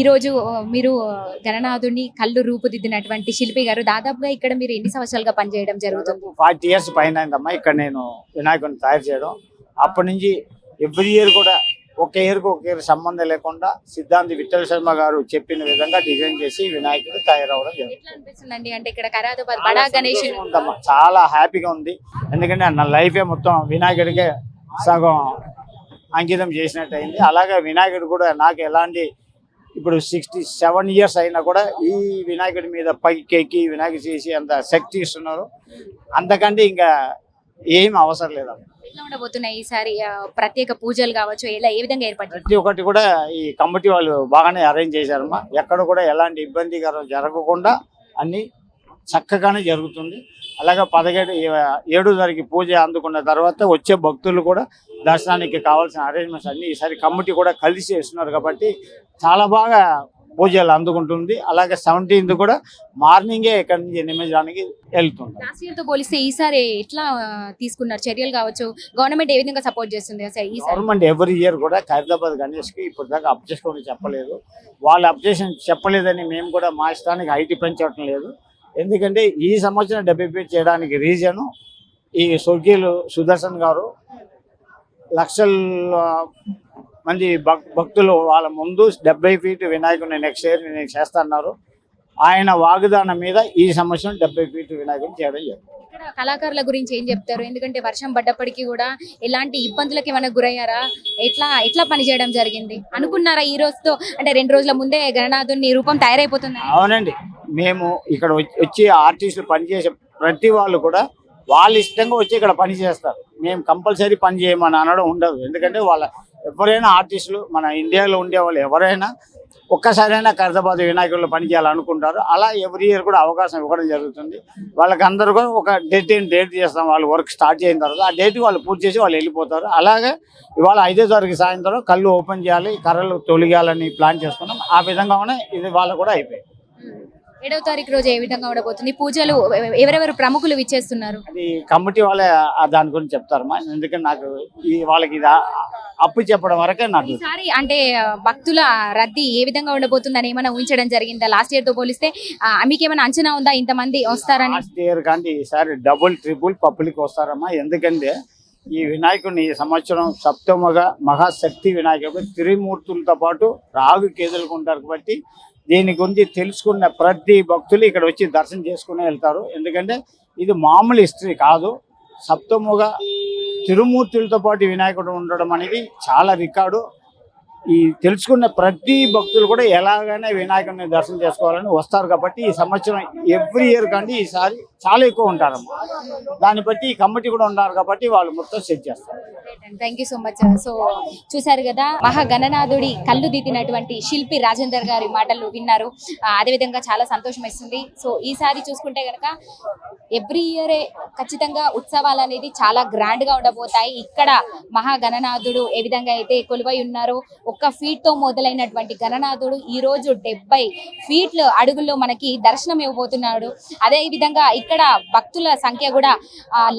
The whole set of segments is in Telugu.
ఈరోజు మీరు గణనాథుడిని కళ్ళు రూపుదిద్దినటువంటి శిల్పి గారు దాదాపుగా ఇక్కడ మీరు ఎన్ని సంవత్సరాలుగా పనిచేయడం జరుగుతుంది? 40 ఇయర్స్ పైన అయిందమ్మా ఇక్కడ నేను వినాయకుడిని తయారు చేయడం. అప్పటి నుంచి ఎవ్రీ ఇయర్ కూడా ఒక ఇయర్ సంబంధం లేకుండా సిద్ధాంతి విఠల్ శర్మ గారు చెప్పిన విధంగా డిజైన్ చేసి వినాయకుడు తయారవడం జరుగుతుంది. ఎట్లా అనిపిస్తుందండి? అంటే ఇక్కడ ఖైరతాబాద్ బడా గణేష్ ఉందమ్మా, చాలా హ్యాపీగా ఉంది. ఎందుకంటే నా లైఫే మొత్తం వినాయకుడికే సగం అంకితం చేసినట్టు అయింది. అలాగే వినాయకుడు కూడా నాకు ఎలాంటి ఇప్పుడు 67 ఇయర్స్ అయినా కూడా ఈ వినాయకుడి మీద పైకెక్కి వినాయకుడు చేసి అంత శక్తి ఇస్తున్నారు. అంతకంటే ఇంకా ఏం అవసరం లేదమ్మా. ఎట్లా ఉండబోతున్నాయి ఈసారి ప్రత్యేక పూజలు కావచ్చు, ఎలా ఏ విధంగా ఏర్పాటు? ప్రతి ఒక్కటి కూడా ఈ కమిటీ వాళ్ళు బాగానే అరేంజ్ చేశారమ్మా. ఎక్కడ కూడా ఎలాంటి ఇబ్బందికరం జరగకుండా అన్ని చక్కగానే జరుగుతుంది. అలాగే 7 తారీఖు పూజ అందుకున్న తర్వాత వచ్చే భక్తులు కూడా దర్శనానికి కావాల్సిన అరేంజ్మెంట్స్ అన్ని ఈసారి కమిటీ కూడా కలిసి చేస్తున్నారు కాబట్టి చాలా బాగా పూజలు అందుకుంటుంది. అలాగే 17th కూడా మార్నింగే ఇక్కడ నుంచి నిమజ్జనానికి వెళ్తుంది. లాస్ట్ ఇయర్ తో పోలిస్తే ఈసారి ఎట్లా తీసుకున్నారు చర్యలు కావచ్చు? గవర్నమెంట్ ఏ విధంగా సపోర్ట్ చేస్తుంది అసలు ఈసారి? గవర్నమెంట్ ఎవ్రీ ఇయర్ కూడా ఖైరతాబాద్ గణేష్కి ఇప్పుడు దాకా అబ్జెక్షన్ చెప్పలేదు. వాళ్ళు అబ్జెక్షన్ చెప్పలేదని మేము కూడా మా ఇష్టానికి హైట్ పెంచడం లేదు. ఎందుకంటే ఈ సంవత్సరం 70 ఫీట్ చేయడానికి రీజను ఈ స్వర్గీయులు సుదర్శన్ గారు లక్షల మంది భక్తులు వాళ్ళ ముందు 70 ఫీట్ వినాయకుడిని నెక్స్ట్ ఇయర్ నేను చేస్తాన్నారు. ఆయన వాగ్దానం మీద ఈ సంవత్సరం 70 ఫీట్ వినాయకుడిని చేయడం జరుగుతుంది. ఇక్కడ కళాకారుల గురించి ఏం చెప్తారు? ఎందుకంటే వర్షం పడ్డప్పటికీ కూడా ఎలాంటి ఇబ్బందులకి ఏమైనా గురయ్యారా? ఎట్లా పని చేయడం జరిగింది అనుకున్నారా? ఈ రోజుతో అంటే 2 రోజుల ముందే గణనాథుని రూపం తయారైపోతుంది. అవునండి, మేము ఇక్కడ వచ్చి ఆర్టిస్టులు పనిచేసే ప్రతి వాళ్ళు కూడా వాళ్ళ ఇష్టంగా వచ్చి ఇక్కడ పని చేస్తారు. మేము కంపల్సరీ పని చేయమని అనడం ఉండదు. ఎందుకంటే ఎవరైనా ఆర్టిస్టులు మన ఇండియాలో ఉండే వాళ్ళు ఎవరైనా ఒక్కసారైనా ఖైరతాబాద్ వినాయకుల్లో పని చేయాలనుకుంటారు. అలా ఎవ్రీ ఇయర్ కూడా అవకాశం ఇవ్వడం జరుగుతుంది. వాళ్ళకి అందరూ కూడా ఒక డేట్ చేస్తాం. వాళ్ళు వర్క్ స్టార్ట్ చేసిన తర్వాత ఆ డేట్ వాళ్ళు పూర్తి చేసి వాళ్ళు వెళ్ళిపోతారు. అలాగే ఇవాళ 5వ తారీఖు సాయంత్రం కళ్ళు ఓపెన్ చేయాలి, కర్రలు తొలగాలని ప్లాన్ చేసుకున్నాం. ఆ విధంగానే ఇది వాళ్ళు కూడా అయిపోయింది. 7వ తారీఖు రోజు ఏ విధంగా ఉండబోతుంది పూజలు? ఎవరెవరు ప్రముఖులు విచ్చేస్తున్నారు? అది కమిటీ వాళ్ళే దాని గురించి చెప్తారమ్మా. ఎందుకంటే నాకు వాళ్ళకి ఇది అప్పు చెప్పడం వరకే నాకు. ఈసారి అంటే భక్తుల రద్దీ ఏ విధంగా ఉండబోతుందని ఏమైనా ఊహించడం జరిగిందా? లాస్ట్ ఇయర్ తో పోలిస్తే మీకు ఏమైనా అంచనా ఉందా ఇంతమంది వస్తారని? లాస్ట్ ఇయర్ కానీ ఈసారి డబుల్ ట్రిపుల్ పబ్లిక్ వస్తారమ్మా. ఎందుకంటే ఈ వినాయకుడిని ఈ సంవత్సరం సప్తమగా మహాశక్తి వినాయకుడు త్రిమూర్తులతో పాటు రాగు కేదులకు ఉంటారు కాబట్టి దీని గురించి తెలుసుకున్న ప్రతి భక్తులు ఇక్కడ వచ్చి దర్శనం చేసుకుని వెళ్తారు. ఎందుకంటే ఇది మామూలు హిస్టరీ కాదు. సప్తముగా తిరుమూర్తులతో పాటు వినాయకుడు ఉండడం అనేది చాలా రికార్డు. ఈ తెలుసుకున్న ప్రతి భక్తులు కూడా ఎలాగైనా వినాయకుడిని దర్శనం చేసుకోవాలని వస్తారు కాబట్టి ఈ సంవత్సరం ఎవ్రీ ఇయర్ కంటే ఈసారి చాలా ఎక్కువ ఉంటారమ్మా. దాన్ని బట్టి ఈ కమిటీ కూడా ఉన్నారు కాబట్టి వాళ్ళు మొత్తం సెట్ చేస్తారు. Thank you so much. So చూసారు కదా, మహాగణనాథుడి కళ్ళు దిద్దినటువంటి శిల్పి రాజేందర్ గారి మాటలు విన్నారు. అదేవిధంగా చాలా సంతోషం ఇస్తుంది. సో ఈసారి చూసుకుంటే కనుక ఎవ్రీ ఇయరే ఖచ్చితంగా ఉత్సవాలు అనేది చాలా గ్రాండ్ గా ఉండబోతాయి. ఇక్కడ మహాగణనాథుడు ఏ విధంగా అయితే కొలువై ఉన్నారో, 1 ఫీట్ తో మొదలైనటువంటి గణనాథుడు ఈ రోజు 70 ఫీట్ల అడుగుల్లో మనకి దర్శనం ఇవ్వబోతున్నాడు. అదే విధంగా ఇక్కడ భక్తుల సంఖ్య కూడా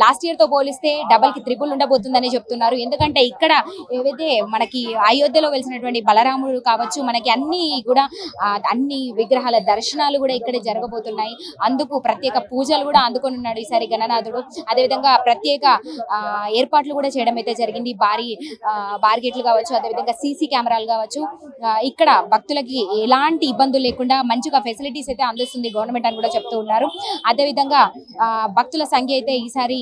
లాస్ట్ ఇయర్ తో పోలిస్తే డబల్ కి ట్రిపుల్ ఉండబోతుందని చెప్తున్నారు. ఎందుకంటే ఇక్కడ ఏవైతే మనకి అయోధ్యలో వెలిసినటువంటి బలరాముడు కావచ్చు, మనకి అన్ని విగ్రహాల దర్శనాలు కూడా ఇక్కడే జరగబోతున్నాయి. అందుకు ప్రత్యేక పూజలు కూడా అందుకొని ఉన్నాడు ఈసారి గణనాథుడు. అదేవిధంగా ప్రత్యేక ఏర్పాట్లు కూడా చేయడం అయితే జరిగింది. భారీ బార్గెట్లు కావచ్చు, అదేవిధంగా సీసీ కెమెరాలు కావచ్చు. ఇక్కడ భక్తులకి ఎలాంటి ఇబ్బందులు లేకుండా మంచిగా ఫెసిలిటీస్ అయితే అందిస్తుంది గవర్నమెంట్ అని కూడా చెప్తూ ఉన్నారు. అదేవిధంగా భక్తుల సంఖ్య అయితే ఈసారి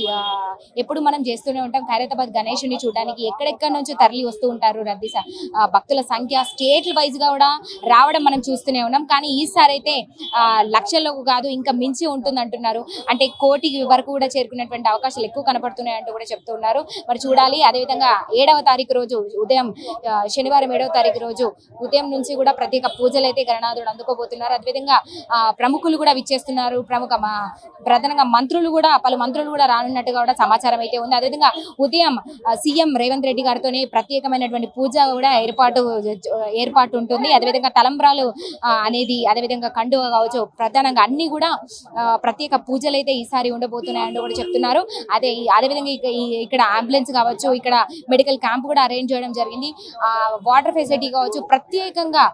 ఎప్పుడు మనం చేస్తూనే ఉంటాం ఖైరతాబాద్ గణేషుని చూడడానికి. ఎక్కడెక్కడ నుంచో తరలి వస్తూ ఉంటారు. రద్దీ భక్తుల సంఖ్య స్టేట్ వైజ్ గా కూడా రావడం మనం చూస్తూనే ఉన్నాం. కానీ ఈసారి అయితే లక్షల్లో కాదు ఇంకా మించి ఉంటుంది అంటున్నారు. అంటే 1 కోటి వరకు కూడా చేరుకునేటువంటి అవకాశాలు ఎక్కువ కనపడుతున్నాయి అంటూ కూడా చెప్తూ ఉన్నారు. మరి చూడాలి. అదేవిధంగా 7వ తారీఖు రోజు ఉదయం, శనివారం 7వ తారీఖు రోజు ఉదయం నుంచి కూడా ప్రత్యేక పూజలు అయితే గణనాథుడు అందుకోబోతున్నారు. అదేవిధంగా ప్రముఖులు కూడా విచ్చేస్తున్నారు. ప్రముఖ ప్రధానంగా పలు మంత్రులు కూడా రానున్నట్టుగా కూడా సమాచారం అయితే ఉంది. అదేవిధంగా ఉదయం సీఎం రేవంత్ రెడ్డి గారితోనే ప్రత్యేకమైనటువంటి పూజ కూడా ఏర్పాటు ఉంటుంది. అదేవిధంగా తలంబ్రాలు అనేది, అదేవిధంగా కండువ కావచ్చు, ప్రధానంగా అన్ని కూడా ప్రత్యేక పూజలు అయితే ఈసారి ఉండబోతున్నాయని కూడా చెప్తున్నారు. అదేవిధంగా ఇక్కడ అంబులెన్స్ కావచ్చు, ఇక్కడ మెడికల్ క్యాంప్ కూడా అరేంజ్ చేయడం జరిగింది. వాటర్ ఫెసిలిటీ కావచ్చు, ప్రత్యేకంగా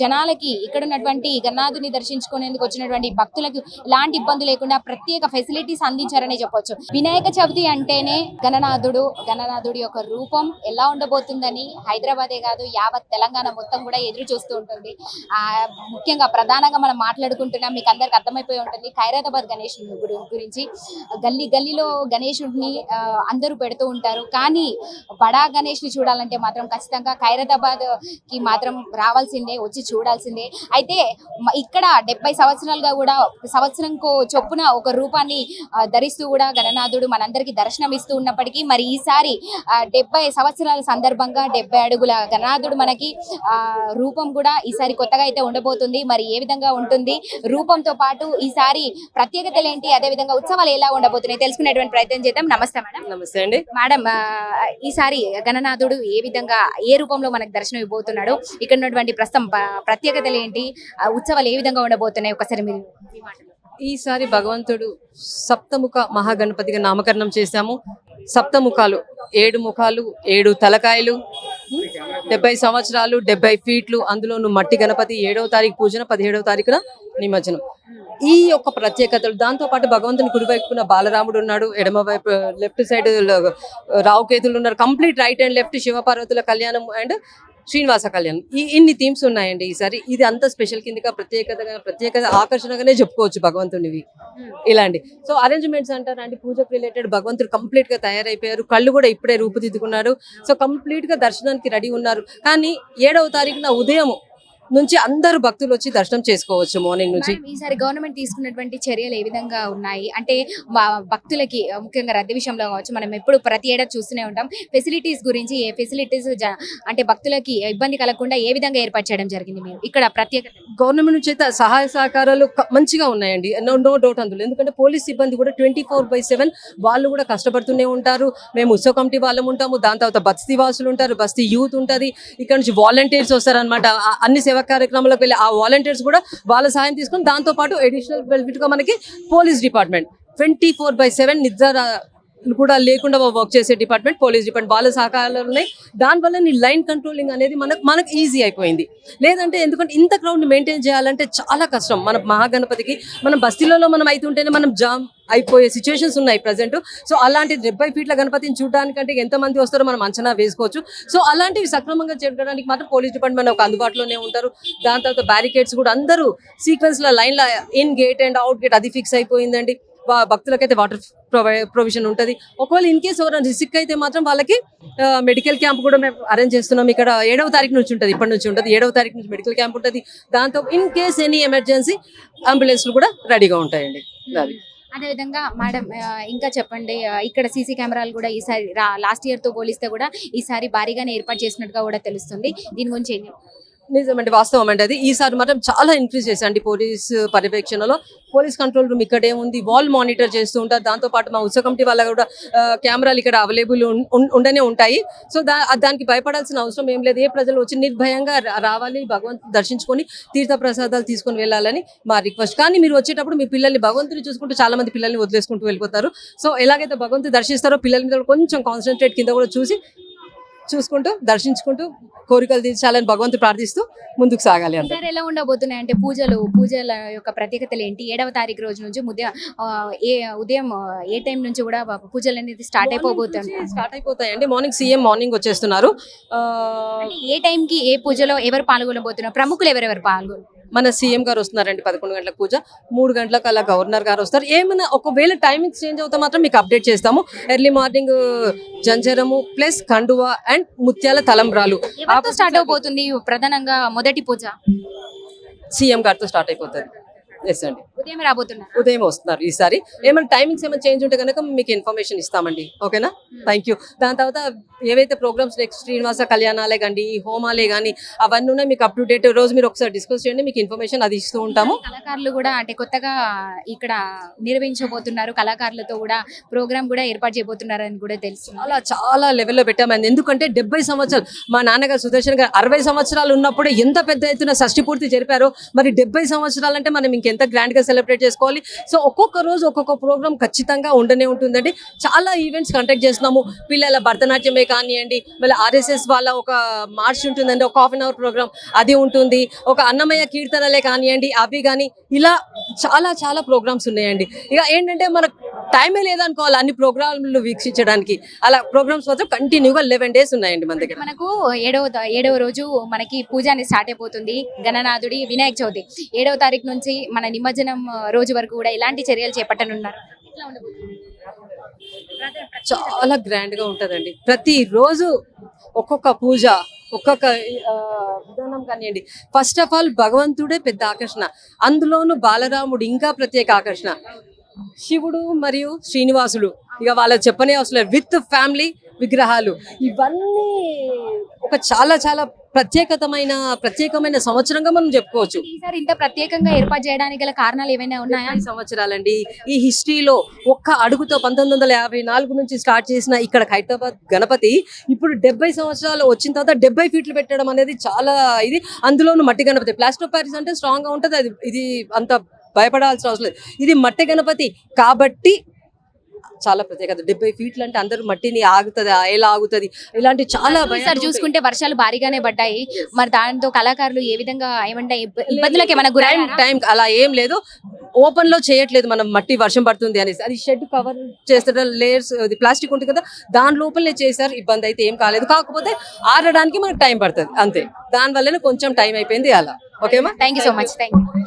జనాలకి ఇక్కడ ఉన్నటువంటి గణనాథుని దర్శించుకునేందుకు వచ్చినటువంటి భక్తులకు ఎలాంటి ఇబ్బంది లేకుండా ప్రత్యేక ఫెసిలిటీస్ అందించారనే చెప్పొచ్చు. వినాయక చవితి అంటేనే గణనాథుడి యొక్క రూపం ఎలా ఉండబోతుందని హైదరాబాదే కాదు యావత్ తెలంగాణ మొత్తం కూడా ఎదురు చూస్తూ ఉంటుంది. ముఖ్యంగా ప్రధానంగా మనం మాట్లాడుకుంటున్నాం, మీకు అందరికి అర్థమైపోయి ఉంటుంది ఖైరతాబాద్ గణేష్ గురించి. గల్లీలో గణేశుడిని అందరూ పెడుతూ ఉంటారు, కానీ బడా గణేష్ ని చూడాలంటే మాత్రం ఖచ్చితంగా ఖైరతాబాద్ కి మాత్రం రావాల్సిందే, వచ్చి చూడాల్సిందే. అయితే ఇక్కడ 70 సంవత్సరాలుగా కూడా సంవత్సరంకో చొప్పున ఒక రూపాన్ని ధరిస్తూ కూడా గణనాథుడు మనందరికీ దర్శనం ఇస్తూ ఉన్నప్పటికీ మరి ఈసారి 70 సంవత్సరాల సందర్భంగా 70 అడుగుల గణనాథుడు మనకి రూపం కూడా ఈసారి కొత్తగా అయితే ఉండబోతుంది. మరి ఏ విధంగా ఉంటుంది, రూపంతో పాటు ఈసారి ప్రత్యేకతలు ఏంటి, అదే విధంగా ఉత్సవాలు ఎలా ఉండబోతున్నాయి తెలుసుకునేటువంటి ప్రయత్నం చేద్దాం. నమస్తే మేడం. నమస్తే అండి మేడం, ఈసారి గణనాథుడు ఏ విధంగా ఏ రూపంలో మనకు దర్శనం ఇవ్వబోతున్నాడు, ఇక్కడ ఉన్నటువంటి ప్రస్తుతం ప్రత్యేకతలు ఏంటి, ఉత్సవాలు ఏ విధంగా ఉండబోతున్నాయి ఒకసారి మీరు మీ మాటలో. ఈసారి భగవంతుడు సప్తముఖ మహాగణపతిగా నామకరణం చేశాము. సప్తముఖాలు 7 ముఖాలు, 7 తలకాయలు, 70 సంవత్సరాలు, 70 ఫీట్లు. అందులోను మట్టి గణపతి 7వ తారీఖు పూజన, 17వ తారీఖున నిమజ్జనం. ఈ యొక్క ప్రత్యేకతలు, దాంతో పాటు భగవంతుని కుడివైపున బాలరాముడు ఉన్నాడు, ఎడమ వైపు లెఫ్ట్ సైడ్ రావుకేతులు ఉన్నారు, కంప్లీట్ రైట్ అండ్ లెఫ్ట్ శివపార్వతుల కళ్యాణం అండ్ శ్రీనివాస కళ్యాణం. ఇన్ని థీమ్స్ ఉన్నాయండి ఈసారి. ఇది అంత స్పెషల్ కిందగా ప్రత్యేక ఆకర్షణగానే చెప్పుకోవచ్చు భగవంతునివి ఇలాంటి. సో అరేంజ్మెంట్స్ అంటారండి, పూజకు రిలేటెడ్ భగవంతుడు కంప్లీట్ గా తయారైపోయారు, కళ్ళు కూడా ఇప్పుడే రూపుదిద్దుకున్నారు. సో కంప్లీట్ గా దర్శనానికి రెడీ ఉన్నారు. కానీ 7వ తారీఖున ఉదయం నుంచి అందరూ భక్తులు వచ్చి దర్శనం చేసుకోవచ్చు మార్నింగ్ నుంచి. ఈసారి గవర్నమెంట్ తీసుకున్నటువంటి చర్యలు ఏ విధంగా ఉన్నాయి అంటే భక్తులకి ముఖ్యంగా రద్దీ విషయంలో కావచ్చు, మనం ఎప్పుడు ప్రతి ఏడాది చూస్తూనే ఉంటాం. ఫెసిలిటీస్ గురించి, ఏ ఫెసిలిటీస్ అంటే భక్తులకి ఇబ్బంది కలగకుండా ఏ విధంగా ఏర్పాటు చేయడం జరిగింది మీరు ఇక్కడ ప్రత్యేకత? గవర్నమెంట్ నుంచి అయితే సహాయ సహకారాలు మంచిగా ఉన్నాయండి, నో డౌట్ అందులో. ఎందుకంటే పోలీస్ సిబ్బంది కూడా 24/7 వాళ్ళు కూడా కష్టపడుతూనే ఉంటారు. మేము ఉత్సవ కమిటీ వాళ్ళం ఉంటాము, దాని తర్వాత బస్తీ వాసులు ఉంటారు, బస్తీ యూత్ ఉంటుంది, ఇక్కడ నుంచి వాలంటీర్స్ వస్తారు అనమాట. అన్ని సేవా కార్యక్రమాలకు వెళ్ళి ఆ వాలంటీర్స్ కూడా వాళ్ళ సహాయం తీసుకొని, దాంతో పాటు అడిషనల్ బెనిఫిట్ గా మనకి పోలీస్ డిపార్ట్మెంట్ 24/7 నిద్ర కూడా లేకుండా వర్క్ చేసే డిపార్ట్మెంట్, పోలీస్ డిపార్ట్మెంట్, వాళ్ళ సహకారాలు ఉన్నాయి. దానివల్ల నీ లైన్ కంట్రోలింగ్ అనేది మనకు ఈజీ అయిపోయింది. లేదంటే ఎందుకంటే ఇంత క్రౌడ్ ని మెయింటైన్ చేయాలంటే చాలా కష్టం. మన మహాగణపతికి మనం బస్తీలలో మనం అయితుంటేనే మనం జామ్ అయిపోయే సిచ్యువేషన్స్ ఉన్నాయి ప్రజెంట్. సో అలాంటి 70 ఫీట్ల గణపతిని చూడడానికంటే ఎంతమంది వస్తారో మనం అంచనా వేసుకోవచ్చు. సో అలాంటివి సక్రమంగా జరగడానికి మాత్రం పోలీస్ డిపార్ట్మెంట్ ఒక అందుబాటులోనే ఉంటారు. దాని తర్వాత బ్యారికేడ్స్ కూడా అందరూ సీక్వెన్స్ లో లైన్ లో in gate and out gate అది ఫిక్స్ అయిపోయిందండి. భక్తులకైతే వాటర్ ప్రొవిజన్ ఉంటుంది. ఒకవేళ ఇన్ కేసు ఎవరైనా సిక్ అయితే మాత్రం వాళ్ళకి మెడికల్ క్యాంప్ కూడా మేము అరేంజ్ చేస్తున్నాం. ఇక్కడ 7వ తారీఖు నుంచి ఉంటుంది, ఇప్పటి నుంచి ఉంటుంది. 7వ తారీఖు నుంచి మెడికల్ క్యాంప్ ఉంటుంది. దాంతో ఇన్ కేస్ ఎనీ ఎమర్జెన్సీ అంబులెన్స్లు కూడా రెడీగా ఉంటాయండి. అది అదేవిధంగా మేడం ఇంకా చెప్పండి, ఇక్కడ సీసీ కెమెరాలు కూడా ఈసారి లాస్ట్ ఇయర్ తో పోలిస్తే కూడా ఈసారి భారీగానే ఏర్పాటు చేసినట్టుగా కూడా తెలుస్తుంది. దీని గురించి ఏం చెప్తారు? నిజమండి, వాస్తవం అండి అది. ఈసారి మాత్రం చాలా ఇంక్రీజ్ చేశాండి పోలీస్ పర్యవేక్షణలో. పోలీస్ కంట్రోల్ రూమ్ ఇక్కడే ఉంది, వాల్ మానిటర్ చేస్తూ ఉంటారు. దాంతో పాటు మా ఉత్సవ కమిటీ వాళ్ళ కూడా కెమెరాలు ఇక్కడ అవైలబుల్ ఉండనే ఉంటాయి. సో దానికి భయపడాల్సిన అవసరం ఏం లేదు. ఏ ప్రజలు వచ్చి నిర్భయంగా రావాలి, భగవంతుని దర్శించుకొని తీర్థ ప్రసాదాలు తీసుకొని వెళ్ళాలని మా రిక్వెస్ట్. కానీ మీరు వచ్చేటప్పుడు మీ పిల్లల్ని భగవంతుని చూసుకుంటూ చాలా మంది పిల్లల్ని వదిలేసుకుంటూ వెళ్ళిపోతారు. సో ఎలాగైతే భగవంతుని దర్శిస్తారో పిల్లల మీద కొంచెం కాన్సన్ట్రేట్ కింద కూడా చూసుకుంటూ దర్శించుకుంటూ కోరికలు తీర్చాలని భగవంతుడు ప్రార్థిస్తూ ముందుకు సాగాలి. అంటే ఎలా ఉండబోతున్నాయి అంటే పూజల యొక్క ప్రత్యేకతలు ఏంటి? 7వ తారీఖు రోజు నుంచి ఉదయం ఏ టైం నుంచి కూడా పూజలు అనేది స్టార్ట్ అయిపోతాయండి. మార్నింగ్ వచ్చేస్తున్నారు. ఏ టైంకి ఏ పూజలో ఎవరు పాల్గొనబోతున్నారు, ప్రముఖులు ఎవరెవరు పాల్గొన్నారు? మన సీఎం గారు వస్తున్నారండి 11 గంటలకు పూజ, 3 గంటలకు అలా గవర్నర్ గారు వస్తారు. ఏమైనా ఒకవేళ టైమింగ్స్ చేంజ్ అవుతా మాత్రం మీకు అప్డేట్ చేస్తాము. ఎర్లీ మార్నింగ్ జంజరము ప్లస్ కండువా అండ్ ముత్యాల తలంబ్రాలు స్టార్ట్ అవబోతుంది. ప్రధానంగా మొదటి పూజ సీఎం గారితో స్టార్ట్ అయిపోతుంది. ఎస్ అండి, ఉదయం రాబోతున్నారు. ఉదయం వస్తున్నారు ఈసారి. ఏమైనా టైమింగ్స్ ఏమైనా చేంజ్ ఉంటే కనుక మీకు ఇన్ఫర్మేషన్ ఇస్తామండి. ఓకేనా, థ్యాంక్ యూ. దాని తర్వాత ఏవైతే ప్రోగ్రామ్స్ నెక్స్ట్ శ్రీనివాస కళ్యాణాలే కానీ హోమాలే కానీ అవన్నీ ఉన్నాయి, మీకు అప్ టు డేట్ రోజు మీరు ఒకసారి డిస్కస్ చేయండి, మీకు ఇన్ఫర్మేషన్ అది ఇస్తూ ఉంటాము. కళాకారులు కూడా అంటే కొత్తగా ఇక్కడ నిర్వహించబోతున్నారు, కళాకారులతో కూడా ప్రోగ్రామ్ కూడా ఏర్పాటు చేయబోతున్నారు అని కూడా తెలుసు. చాలా చాలా లెవెల్లో పెట్టామండి. ఎందుకంటే 70 సంవత్సరాలు మా నాన్నగారు సుదర్శన్ గారు 60 సంవత్సరాలు ఉన్నప్పుడే ఎంత పెద్ద ఎత్తున షష్ఠి పూర్తి జరిపారో, మరి 70 సంవత్సరాలు అంటే మనం ఇంకెంత గ్రాండ్ గా సెలబ్రేట్ చేసుకోవాలి. సో ఒక్కొక్క రోజు ఒక్కొక్క ప్రోగ్రామ్ ఖచ్చితంగా ఉండనే ఉంటుందండి. చాలా ఈవెంట్స్ కండక్ట్ చేస్తున్నాము. పిల్లల భరతనాట్యమే కానివ్వండి, మళ్ళీ RSS వాళ్ళ ఒక మార్చ్ ఉంటుందండి, ఒక ½ అవర్ ప్రోగ్రామ్ అది ఉంటుంది, ఒక అన్నమయ్య కీర్తనలే కానివ్వండి అవి కానీ, ఇలా చాలా చాలా ప్రోగ్రామ్స్ ఉన్నాయండి. ఇక ఏంటంటే మనకు టైమే లేదనుకోవాలి అన్ని ప్రోగ్రాంలు వీక్షించడానికి. అలా ప్రోగ్రామ్స్ మాత్రం కంటిన్యూగా 11 days ఉన్నాయండి మన దగ్గర. మనకు ఏడవ రోజు మనకి పూజ అనేది స్టార్ట్ అయిపోతుంది. గణనాథుడి వినాయక చవితి 7వ తారీఖు నుంచి మన నిమజ్జనం రోజు వరకు కూడా ఎలాంటి చర్యలు చేపట్టనున్నారు? ఎట్లా ఉండబోతుంది? చాలా గ్రాండ్ గా ఉంటదండి. ప్రతి రోజు ఒక్కొక్క పూజ, ఒక్కొక్క విధానం కానివ్వండి. ఫస్ట్ ఆఫ్ ఆల్ భగవంతుడే పెద్ద ఆకర్షణ, అందులోను బాలరాముడు ఇంకా ప్రత్యేక ఆకర్షణ. శివుడు మరియు శ్రీనివాసుడు ఇక వాళ్ళ చెప్పనే అవసరం లేదు, విత్ ఫ్యామిలీ విగ్రహాలు. ఇవన్నీ ఒక చాలా చాలా ప్రత్యేకమైన సంవత్సరంగా మనం చెప్పుకోవచ్చు. ఈసారి ఇంత ప్రత్యేకంగా ఏర్పాటు చేయడానికి గల కారణాలు ఏమైనా ఉన్నాయా? 70 సంవత్సరాలండి. ఈ హిస్టరీలో ఒక్క అడుగుతో 1954 నుంచి స్టార్ట్ చేసిన ఇక్కడ హైదరాబాద్ గణపతి ఇప్పుడు 70 సంవత్సరాలు వచ్చిన తర్వాత 70 ఫీట్లు పెట్టడం అనేది చాలా ఇది. అందులోనూ మట్టి గణపతి. ప్లాస్టర్ ఆఫ్ ప్యారిస్ అంటే స్ట్రాంగ్ గా ఉంటుంది, అది ఇది అంత భయపడాల్సిన అవసరం లేదు. ఇది మట్టి గణపతి కాబట్టి చాలా ప్రత్యేకత. 70 ఫీట్లు అంటే అందరూ మట్టిని ఆగుతుంది, ఎలా ఆగుతుంది, ఇలాంటి చాలా ఈసారి చూసుకుంటే వర్షాలు భారీగానే పడ్డాయి. మరి దాంతో కళాకారులు ఏ విధంగా ఏమంటే ఇబ్బందులకి ఏమైనా టైం అలా ఏం లేదు. ఓపెన్ లో చేయట్లేదు మనం, మట్టి వర్షం పడుతుంది అనేసి అది షెడ్ కవర్ చేస్తారు, లేయర్స్ ప్లాస్టిక్ ఉంటుంది కదా దాని లోపలనే చేశారు. ఇబ్బంది అయితే ఏం కాలేదు, కాకపోతే ఆరడానికి మనకు టైం పడుతుంది అంతే. దాని వల్లనే కొంచెం టైం అయిపోయింది అలా. ఓకేమా, thank you so much. Thank you.